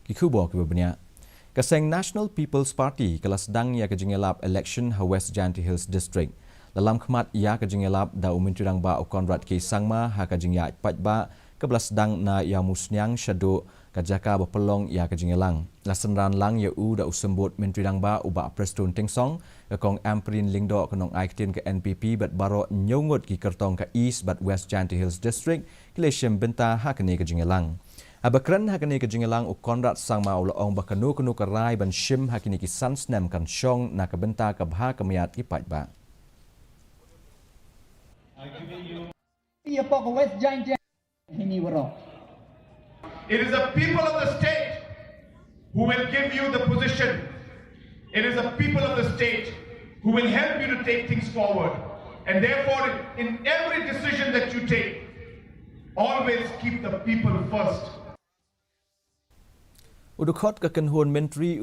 Kikubo kibabnya. Seng National People's Party kelas Sdang ia ke Ialap election ha West Jaintia Hills District. Dalam khmat ia ke Ialap da umintirang ba Konrad ke Sangma ha ke Jingya Patba ke belas Sdang na ia musnyang syadu kajaka berpelong ia ke Jingelang. Lasenran lang ia da usembut mintirang ba uba Preston Tingsong ke kong Amprin Lingdo kenong aiktin ke NPP bat baro nyongut ki kertong ke East bat West Jaintia Hills District kileshim benta ha kene ke Jingelang. Abakran hakini ke Jingelang u Konrad Sangma ulaong bakanu kenu kerai ban shim hakini ki sansnem kan syong na kebenta kabha kemiat ipat ba. It is the people of the state who will give you the position. It is the people of the state who will help you to take things forward. And therefore, in every decision that you take, always keep the people first. Udukot ke kenhuan menteri